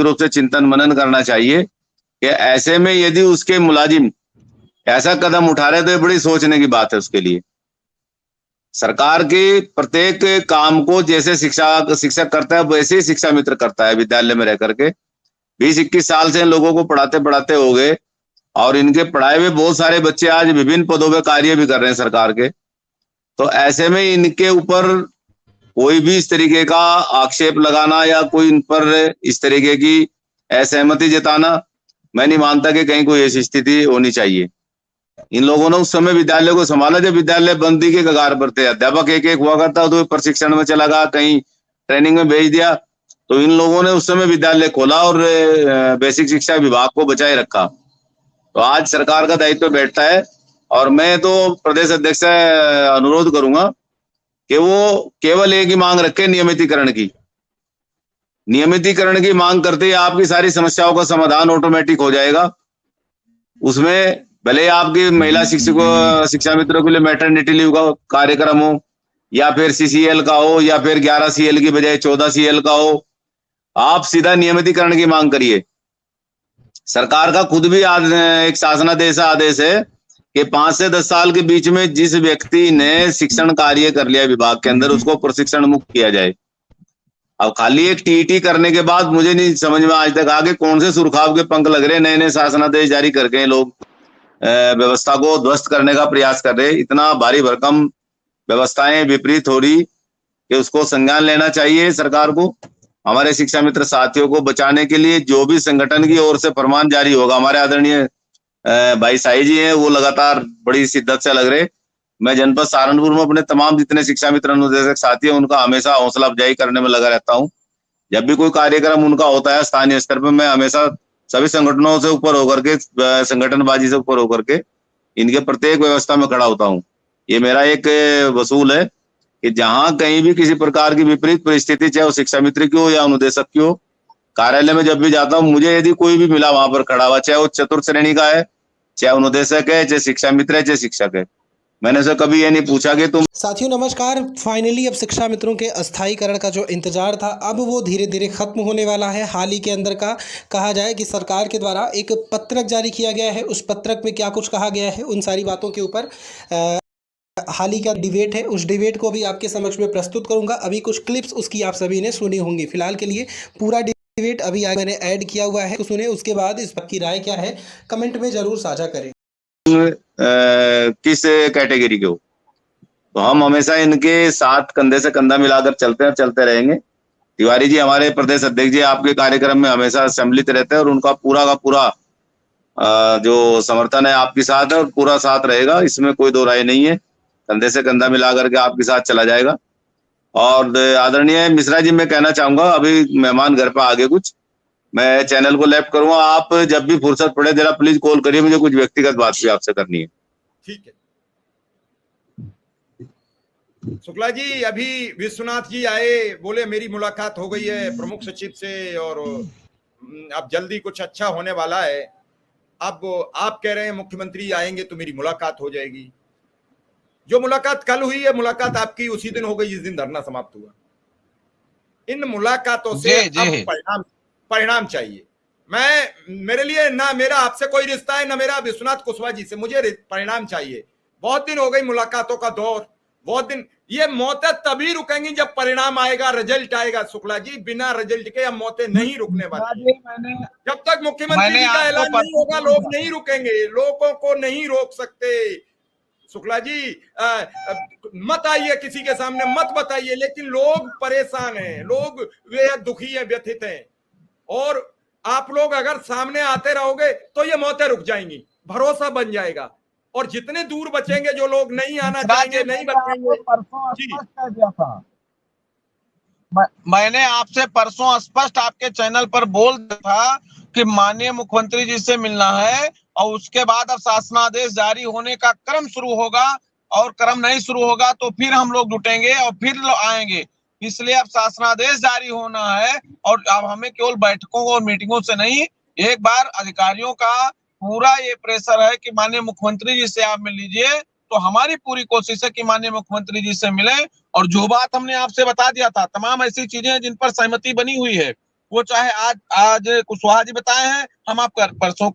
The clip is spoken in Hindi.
नियमित रूप से चिंतन मनन करना चाहिए कि ऐसे में यदि उसके मुलाजिम ऐसा कदम उठा रहे तो ये बड़ी सोचने की बात है उसके लिए। सरकार के प्रत्येक काम को जैसे शिक्षक करता है वैसे ही शिक्षा मित्र करता है विद्यालय में रह करके। 20-21 साल से इन लोगों को पढ़ाते पढ़ाते हो गए और इनके पढ़ाए हुए बहुत सारे बच्चे आज विभिन्न पदों पे कार्य भी कर रहे हैं सरकार के। तो ऐसे में इनके ऊपर कोई भी इस तरीके का आक्षेप लगाना या कोई इन पर इस तरीके की असहमति जताना, मैं नहीं मानता कि कहीं कोई ऐसी स्थिति होनी चाहिए। इन लोगों ने उस समय विद्यालय को संभाला जब विद्यालय बंदी के कगार पर थे। अध्यापक एक एक हुआ करता तो प्रशिक्षण में चला गया, कहीं ट्रेनिंग में भेज दिया। तो इन लोगों ने उस समय विद्यालय खोला और बेसिक शिक्षा विभाग को बचाए रखा। तो आज सरकार का दायित्व बैठता है और मैं तो प्रदेश अध्यक्ष से अनुरोध करूंगा कि वो केवल एक ही मांग रखे, नियमितीकरण की। नियमितीकरण की मांग करते ही आपकी सारी समस्याओं का समाधान ऑटोमेटिक हो जाएगा। उसमें भले आपकी महिला शिक्षा मित्रों के लिए मैटरनिटी लीव का कार्यक्रम हो या फिर CCL का हो या फिर 11 CL की बजाय 14 CL का हो, आप सीधा नियमितीकरण की मांग करिए। सरकार का खुद भी एक शासनादेश आदेश है कि 5 से 10 साल के बीच में जिस व्यक्ति ने शिक्षण कार्य कर लिया विभाग के अंदर उसको प्रशिक्षण मुक्त किया जाए। अब खाली एक TET करने के बाद मुझे नहीं समझ में आज तक आगे कौन से सुरखाव के पंख लग रहे, नए नए शासनादेश जारी करके लोग व्यवस्था को ध्वस्त करने का प्रयास कर रहे। इतना भारी भरकम व्यवस्थाएं विपरीत हो रही कि उसको संज्ञान लेना चाहिए सरकार को। हमारे शिक्षा मित्र साथियों को बचाने के लिए जो भी संगठन की ओर से फरमान जारी होगा, हमारे आदरणीय भाई साई जी हैं वो लगातार बड़ी शिद्दत से लग रहे। मैं जनपद सहारनपुर में अपने तमाम जितने शिक्षा मित्र अनुदेशक साथी हैं उनका हमेशा हौसला अफजाई करने में लगा रहता हूँ। जब भी कोई कार्यक्रम उनका होता है स्थानीय स्तर पर, मैं हमेशा सभी संगठनों से ऊपर होकर के, संगठनबाजी से ऊपर होकर के इनके प्रत्येक व्यवस्था में खड़ा होता हूँ। ये मेरा एक वसूल है कि जहां कहीं भी किसी प्रकार की विपरीत परिस्थिति, चाहे वो शिक्षा मित्र की हो या अनुदेशक की हो, कार्यालय में जब भी जाता हूँ मुझे यदि कोई भी मिला वहां पर खड़ा हुआ, चाहे वो चतुर्थ श्रेणी का है, चाहे अनुदेशक है, चाहे शिक्षा मित्र है, चाहे शिक्षक है, मैंने उसे कभी ये नहीं पूछा कि तुम। साथियों नमस्कार। फाइनली अब शिक्षा मित्रों के अस्थायीकरण का जो इंतजार था अब वो धीरे धीरे खत्म होने वाला है। हाल ही के अंदर का कहा जाए कि सरकार के द्वारा एक पत्रक जारी किया गया है। उस पत्रक में क्या कुछ कहा गया है उन सारी बातों के ऊपर हाल ही का डिबेट है, उस डिबेट को भी आपके समक्ष में प्रस्तुत करूंगा। अभी कुछ क्लिप्स उसकी आप सभी ने सुनी होंगी। फिलहाल के लिए पूरा डिबेट अभी मैंने ऐड किया हुआ है, तो सुने। उसके बाद इस बात की राय क्या है कमेंट में जरूर साझा करें। किस कैटेगरी के हो, तो हम हमेशा इनके साथ कंधे से कंधा मिलाकर चलते रहेंगे। तिवारी जी हमारे प्रदेश अध्यक्ष जी आपके कार्यक्रम में हमेशा सम्मिलित रहते हैं और उनका पूरा का पूरा जो समर्थन है आपके साथ है और पूरा साथ रहेगा, इसमें कोई दो राय नहीं है। कंधे से कंधा मिला करके आपके साथ चला जाएगा। और आदरणीय मिश्रा जी मैं कहना चाहूंगा, अभी मेहमान घर पे आगे कुछ, मैं चैनल को लेफ्ट करूंगा। आप जब भी फुर्सत पड़े जरा प्लीज कॉल करिए, मुझे कुछ व्यक्तिगत बात भी आपसे करनी है। ठीक है शुक्ला जी, अभी विश्वनाथ जी आए, बोले मेरी मुलाकात हो गई है प्रमुख सचिव से और अब जल्दी कुछ अच्छा होने वाला है। अब आप कह रहे हैं मुख्यमंत्री आएंगे तो मेरी मुलाकात हो जाएगी। जो मुलाकात कल हुई है मुलाकात आपकी उसी दिन हो गई जिस दिन धरना समाप्त हुआ। इन मुलाकातों से अब परिणाम चाहिए। मेरे लिए ना मेरा आपसे कोई रिश्ता है ना मेरा विश्वनाथ कुशवाहा जी से, मुझे परिणाम चाहिए। बहुत दिन हो गई मुलाकातों का दौर, बहुत दिन। ये मौतें तभी रुकेंगी जब परिणाम आएगा, रिजल्ट आएगा। शुक्ला जी बिना रिजल्ट के अब मौतें नहीं रुकने वाली। जब तक मुख्यमंत्री जी का ऐलान नहीं होगा लोग नहीं रुकेंगे, लोगों को नहीं रोक सकते। शुक्ला जी मत आइए किसी के सामने, मत बताइए, लेकिन लोग परेशान हैं, लोग वे दुखी हैं, व्यथित हैं। और आप लोग अगर सामने आते रहोगे तो ये मौतें रुक जाएंगी, भरोसा बन जाएगा। और जितने दूर बचेंगे, जो लोग नहीं आना चाहेंगे नहीं बचेंगे। मैंने आपसे परसों स्पष्ट आपके चैनल पर बोल दिया था कि माननीय मुख्यमंत्री जी से मिलना है और उसके बाद अब शासनादेश जारी होने का क्रम शुरू होगा और क्रम नहीं शुरू होगा तो फिर हम लोग जुटेंगे और फिर आएंगे। इसलिए अब शासनादेश जारी होना है और अब हमें केवल बैठकों और मीटिंगों से नहीं, एक बार अधिकारियों का पूरा ये प्रेशर है कि माननीय मुख्यमंत्री जी से आप मिल लीजिए। तो हमारी पूरी कोशिश है कि माननीय मुख्यमंत्री जी से मिले। और जो बात हमने आपसे बता दिया था, तमाम ऐसी चीजें हैं जिन पर सहमति बनी हुई है, वो चाहे आज आज कुशवाहा जी बताए हैं, हम आप परसों